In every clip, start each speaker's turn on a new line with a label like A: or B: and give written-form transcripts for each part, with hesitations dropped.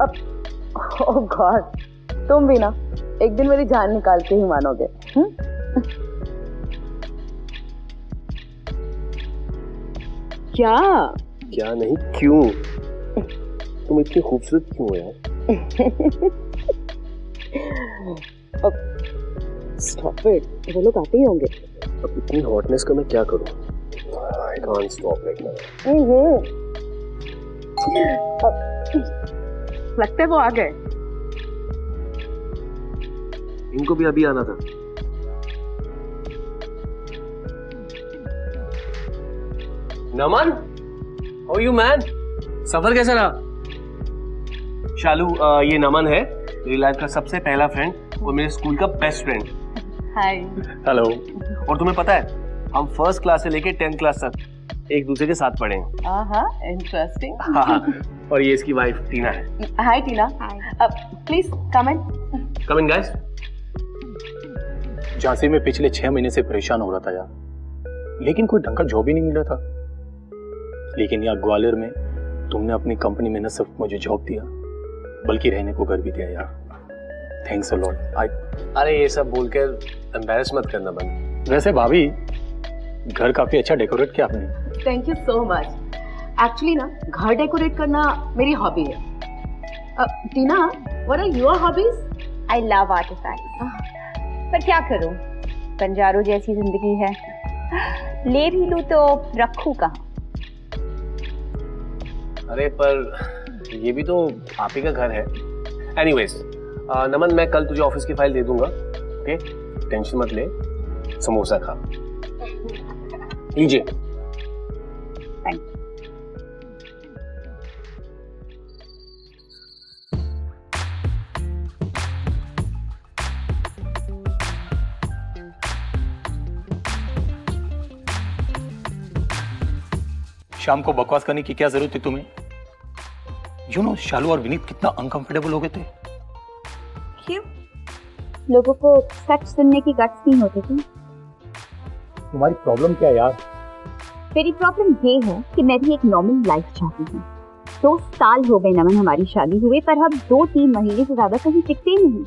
A: अब ओह गॉड, तुम भी ना एक दिन मेरी जान निकाल के ही मानोगे। क्या
B: क्या नहीं, क्यों? तुम इतनी खूबसूरत क्यों हो यार?
A: स्टॉप इट, वो लोग आते ही होंगे।
B: अब इतनी हॉटनेस का मैं क्या करूं? I can't stop right now.
A: लगता है वो आ गए।
B: इनको भी अभी आना था। नमन, how are you man? सफर कैसा रहा? शालू, ये नमन है, मेरी लाइफ का सबसे पहला फ्रेंड और मेरे स्कूल का बेस्ट फ्रेंड।
A: हाय।
B: हेलो। और तुम्हें पता है, हम फर्स्ट क्लास से लेके 10th क्लास तक एक दूसरे के साथ पढ़े हैं।
A: इंटरेस्टिंग।
B: हाँ, और ये इसकी वाइफ टीना है।
A: Hi Tina. Please come in.
B: Come in guys.
C: Jhansi में पिछले 6 महीने से परेशान हो रहा था यार, लेकिन कोई ढंग का जॉब ही नहीं मिल रहा था। लेकिन यहाँ ग्वालियर में तुमने अपनी कंपनी में न सिर्फ मुझे जॉब दिया, बल्कि रहने को घर भी दिया यार। Thanks a lot.
B: अरे ये सब बोलकर एम्बैरेस मत करना बंद।
C: वैसे भाभी, घर काफी अच्छा डेकोरेट किया आपने।
A: Thank you so much. Actually ना घर डेकोरेट करना मेरी हॉबी है। Tina, what are your hobbies?
D: I love artifacts, पर क्या करूं, बंजारों जैसी जिंदगी है, ले भी लूं तो रखूं कहाँ।
B: अरे पर ये भी तो आप ही का घर है। एनीवेज, नमन, मैं कल तुझे ऑफिस की फाइल दे दूंगा, ओके? टेंशन मत ले, समोसा खा लीजिए।
D: Thank you.
C: शाम को बकवास करने की क्या जरूरत थी तुम्हें? यू नो, शालू और विनीत कितना अनकंफर्टेबल हो गए थे।
D: क्यों? लोगों को सच सुनने की गट्स नहीं होती थी।
C: तुम्हारी प्रॉब्लम क्या है यार?
D: मेरी प्रॉब्लम ये है कि मैं भी एक नॉर्मल लाइफ चाहती हूँ। 2 साल हो गए नमन हमारी शादी हुए, पर हम 2-3 महीने से ज्यादा कहीं टिकते ही नहीं।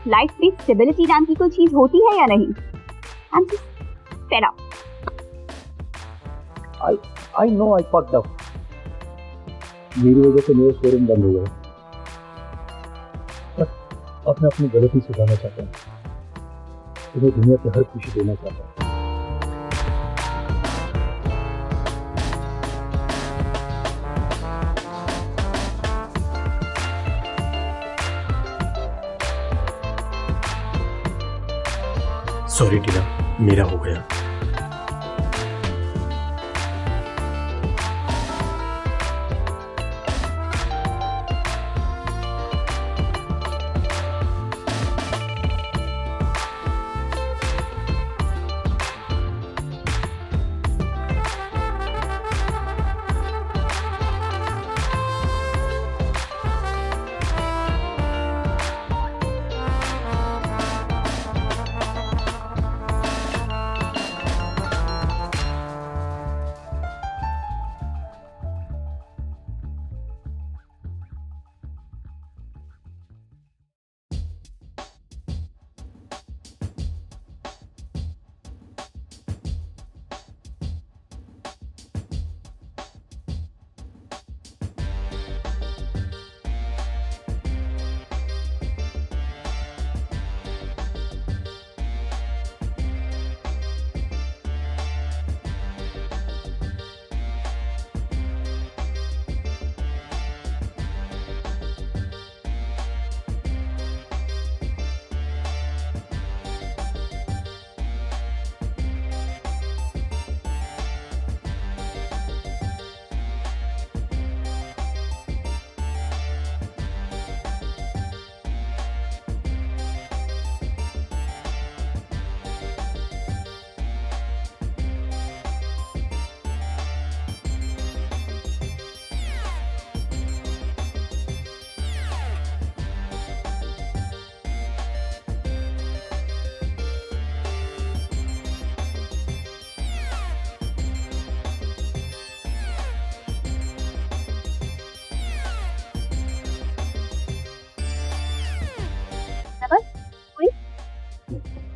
D: लाइफ में स्टेबिलिटी नाम की कोई चीज होती है या नहीं? I am just fed up.
C: I know I fucked up. मेरी वजह से मेरा शोरूम बंद हो गया, अब मैं अपनी गलती सुधारना चाहता हूँ, तुम्हें दुनिया की हर खुशी देना चाहता हूँ। सॉरी टीना, मेरा हो गया।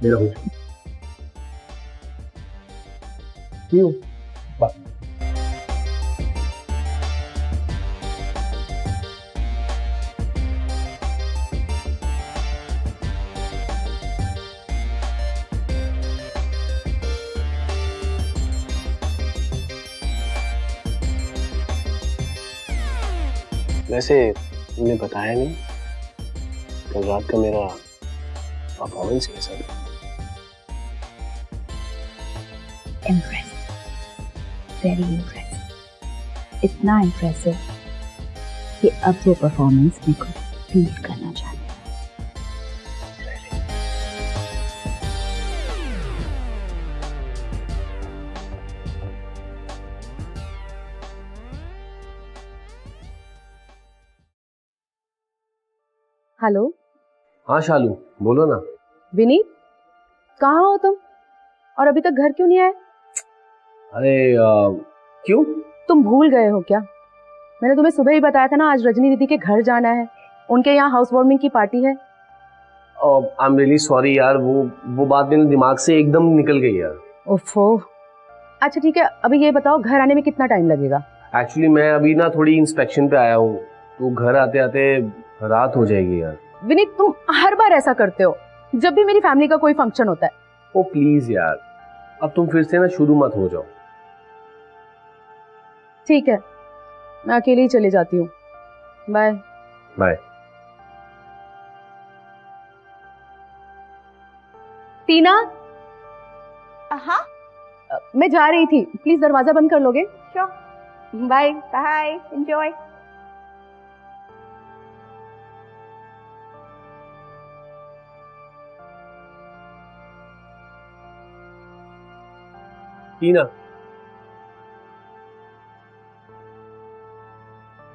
C: मेरा हो क्यों बात
B: वैसे तुमने बताया नहीं कल रात का मेरा परफॉर्मेंस कैसा था?
D: इम्प्रेसिव, वेरी इम्प्रेसिव, इतना इम्प्रेसिव कि अब वो परफॉर्मेंस मेरे को फील करना चाहती हूँ।
A: हेलो
B: हाँ शालू, बोलो ना।
A: विनीत, कहाँ हो तुम और अभी तक घर क्यों नहीं आए?
B: अरे क्यों?
A: तुम भूल गए हो क्या? मैंने तुम्हें सुबह ही बताया था ना, आज रजनी दीदी के घर जाना है, उनके यहाँ हाउस वार्मिंग की पार्टी है।
B: आई एम रियली सॉरी यार, वो बात मेरे दिमाग से एकदम निकल गई यार।
A: ओफो। अच्छा ठीक है, अभी ये बताओ घर आने में कितना टाइम लगेगा?
B: एक्चुअली मैं अभी ना थोड़ी इंस्पेक्शन पे आया हूँ, तो घर आते आते रात हो जाएगी यार।
A: विनीत, तुम हर बार ऐसा करते हो जब भी मेरी फैमिली का कोई फंक्शन होता है।
B: ओ प्लीज यार, अब तुम फिर से ना शुरू मत हो जाओ।
A: ठीक है, मैं अकेले ही चले जाती हूँ। Bye
B: bye.
A: टीना,
D: हाँ,
A: मैं जा रही थी, प्लीज दरवाजा बंद कर लोगे?
D: Sure.
A: Bye
D: bye, enjoy.
B: Tina,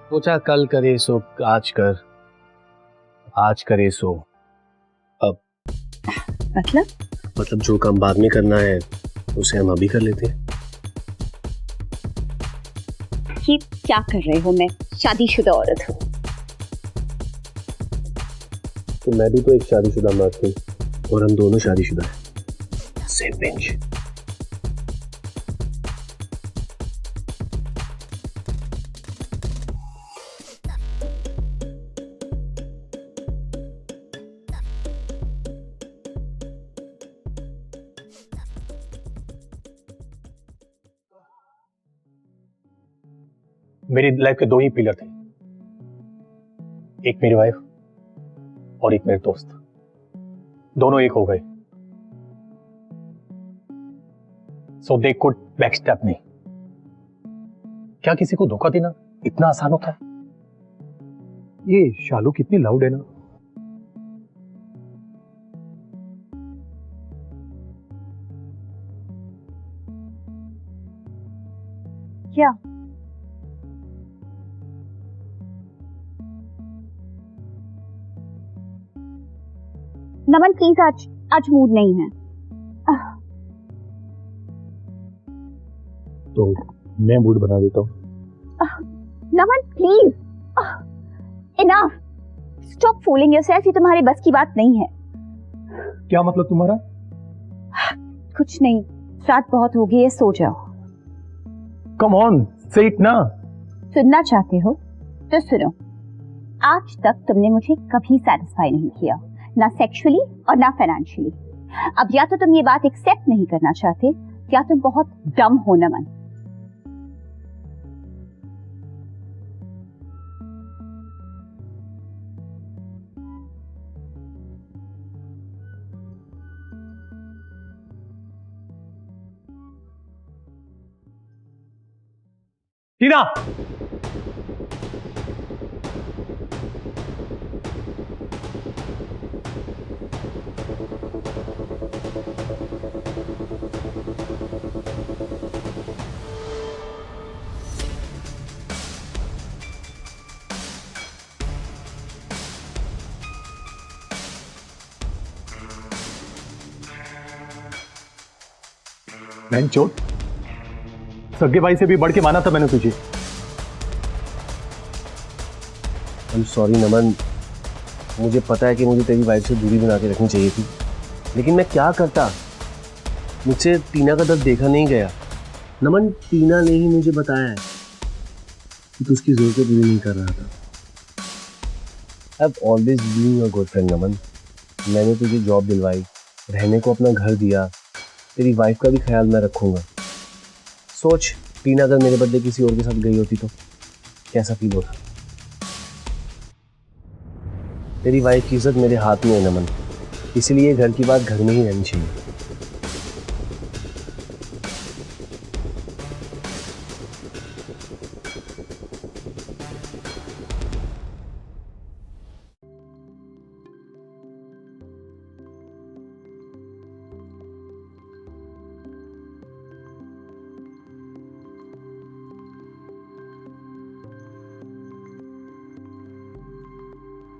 B: सोचा कल करे सो आज कर, आज करे सो अब। मतलब जो काम बाद में करना है उसे हम अभी कर लेते हैं।
D: ये क्या कर रहे हो? मैं शादीशुदा औरत हूँ।
B: तो मैं भी तो एक शादीशुदा मर्द हूँ और हम दोनों शादीशुदा हैं। Same bench.
C: मेरी लाइफ के दो ही पिलर थे, एक मेरी वाइफ और एक मेरे दोस्त। दोनों एक हो गए, सो दे कुड बैकस्टैप मी। क्या किसी को धोखा देना इतना आसान होता है? ये शालू कितनी लाउड है ना।
D: क्या? नमन प्लीज, आज मूड नहीं है।
C: तो मैं मूड बना देता हूँ।
D: Naman please, enough, stop fooling yourself. ये तुम्हारी बस की बात नहीं है।
C: क्या मतलब तुम्हारा?
D: कुछ नहीं, रात बहुत हो गई है, सो जाओ।
C: कम ऑन, से इट ना।
D: सुनना चाहते हो तो सुनो। आज तक तुमने मुझे कभी सेटिस्फाई नहीं किया, ना सेक्सुअली और ना फाइनेंशियली। अब या तो तुम ये बात एक्सेप्ट नहीं करना चाहते या तुम बहुत डम हो नमन।
C: टीना, बहन चोट, सगे भाई से भी बढ़ के माना था मैंने तुझे।
B: I'm sorry नमन, मुझे पता है कि मुझे तेरी वाइफ से दूरी बना के रखनी चाहिए थी, लेकिन मैं क्या करता, मुझसे टीना का दर्द देखा नहीं गया। नमन, टीना ने ही मुझे बताया है कि तू उसकी जरूरत पूरी नहीं कर रहा था। I've always been your good friend, नमन। मैंने तुझे जॉब दिलवाई, रहने को अपना घर दिया, तेरी वाइफ का भी ख्याल मैं रखूंगा। सोच, टीना अगर मेरे बर्थडे किसी और के साथ गई होती तो कैसा फील होता। तेरी वाइफ की इज्जत मेरे हाथ में है नमन, इसलिए घर की बात घर में ही रहनी चाहिए।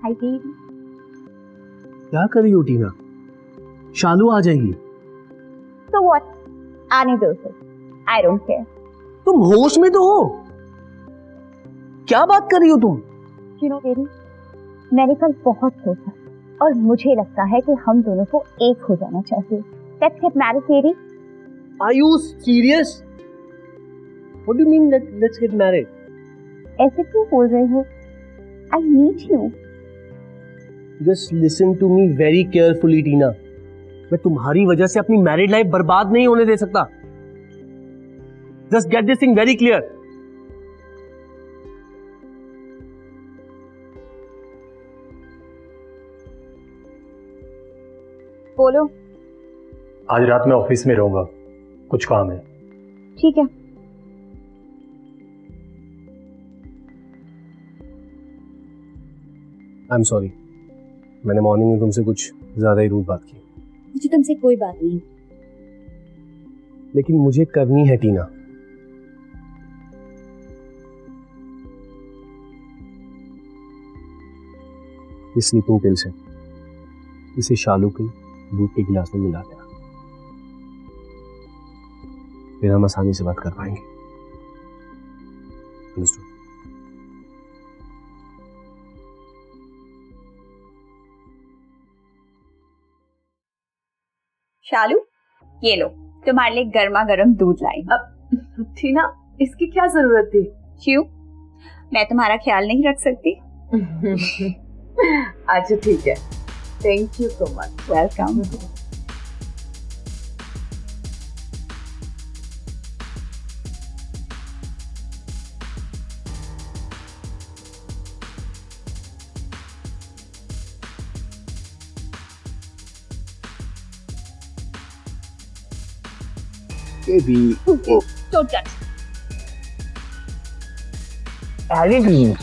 D: Hi baby.
B: क्या कर रही हो टीना? शालू आ जाएगी।
D: So what? आने दो उसे। I don't care.
B: तुम होश में तो हो? क्या बात कर रही हो तुम?
D: You know बेबी, मैंने कल बहुत सोचा और मुझे लगता है कि हम दोनों को एक हो जाना चाहिए। Let's get married, baby.
B: Are you serious? What do you mean let's get married?
D: ऐसे क्यों बोल रहे हो? I need you.
B: Just listen to me very carefully, टीना। मैं तुम्हारी वजह से अपनी मैरिड लाइफ बर्बाद नहीं होने दे सकता। Just get this thing very clear.
D: बोलो।
C: आज रात में ऑफिस में रहूंगा, कुछ काम है।
D: ठीक है।
B: I'm sorry, मैंने मॉर्निंग में तुमसे कुछ ज्यादा ही रूड बात की।
D: मुझे तुमसे कोई बात नहीं।
B: लेकिन मुझे करनी है टीना। इस स्लीपिंग पिल से इसे शालू के दूध के गिलास में मिला देना, फिर हम आसानी से बात कर पाएंगे। Understood?
D: शालू, ये लो तुम्हारे लिए गर्मा गर्म दूध लाई।
A: अब टीना, इसकी क्या जरूरत थी?
D: क्यों? मैं तुम्हारा ख्याल नहीं रख सकती?
A: अच्छा ठीक है, thank you so much.
D: Welcome.
B: Baby,
D: Don't touch.
B: Allie,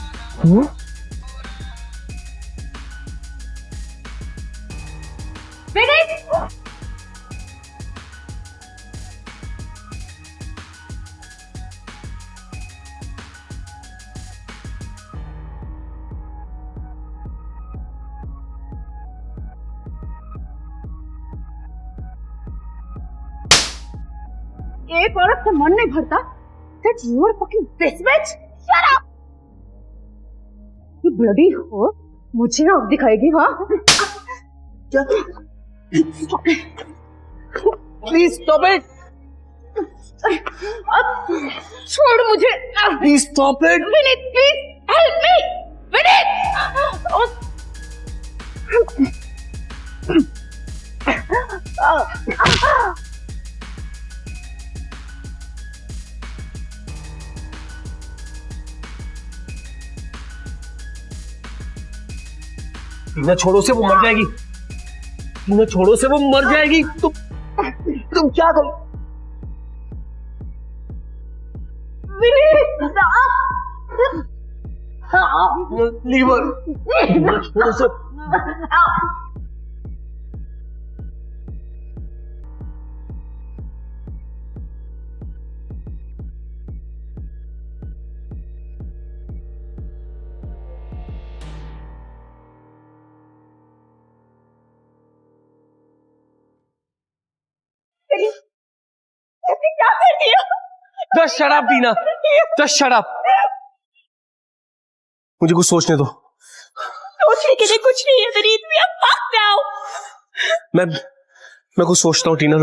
A: एक औरत से मन नहीं भरता? That you are fucking this bitch? Shut up! ये bloody हो मुझे अब दिखाएगी, हाँ? क्या?
B: please stop it!
A: अब छोड़ मुझे।
B: Please stop it!
A: Vinit, please help me! Vinit!
B: टीना छोड़ो से वो मर जाएगी। टीना छोड़ो से वो मर जाएगी। तुम क्या करो? लीवर छोड़ो से।
A: क्या कर दिया?
B: Just shut up, टीना। Just shut up। मुझे कुछ सोचने दो।
A: सोचने के लिए कुछ नहीं है Vineet, we are fucked now।
B: मैं कुछ सोचता हूँ टीना,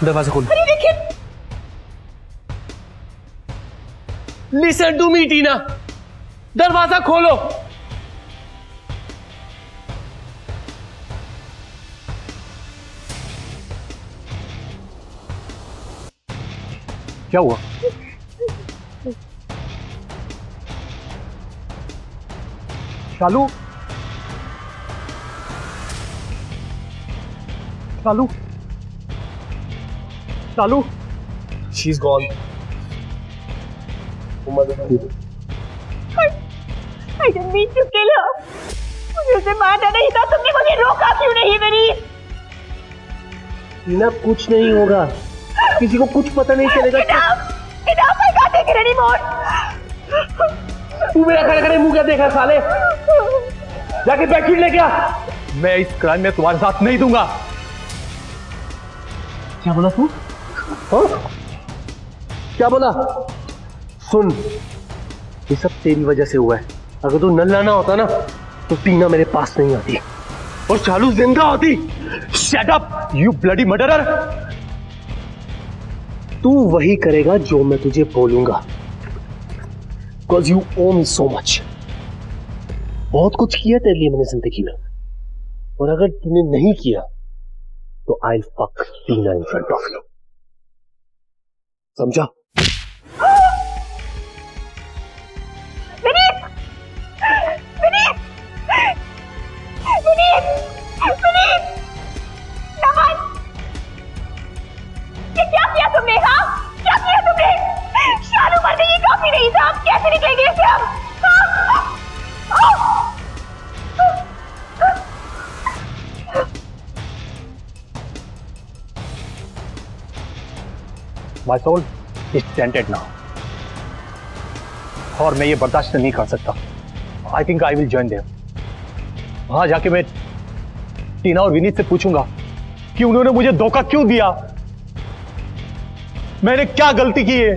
B: दरवाजा खोलो।
A: अरे देखिए,
B: लिसन टू मी टीना, दरवाजा खोलो।
C: क्या हुआ? Shalu, Shalu, Shalu,
B: she is gone.
A: I didn't mean to kill her. मुझे उसे मारना नहीं था, तुमने मुझे रोका क्यों नहीं मेरी?
B: टीना कुछ नहीं होगा, किसी को कुछ पता नहीं चलेगा।
A: Enough, I can't take it anymore.
B: तू मेरा खड़े खड़े मुंह क्या देखा साले? जाके बेडशीट लेके आ।
C: मैं इस क्राइम में तुम्हारे साथ नहीं दूंगा।
B: क्या बोला तू? हाँ? क्या बोला? सुन, ये सब तेरी वजह से हुआ है। अगर तू न लाना होता ना तो टीना मेरे पास नहीं आती और चालू जिंदा होती।
C: Shut up you bloody murderer.
B: तू वही करेगा जो मैं तुझे बोलूंगा, because you owe me so much. बहुत कुछ किया तेरे लिए मैंने जिंदगी में, और अगर तूने नहीं किया तो I will fuck Tina in front of you, समझा?
A: ये क्या किया तुमने? हाँ, क्या किया तुमने? शालू मरने ये काफी नहीं था, अब कैसे निकलेंगे इससे हम?
C: My soul is tainted now, और मैं ये बर्दाश्त नहीं कर सकता। I think I will join them. वहां जाके मैं टीना और विनीत से पूछूंगा कि उन्होंने मुझे धोखा क्यों दिया, मैंने क्या गलती की है।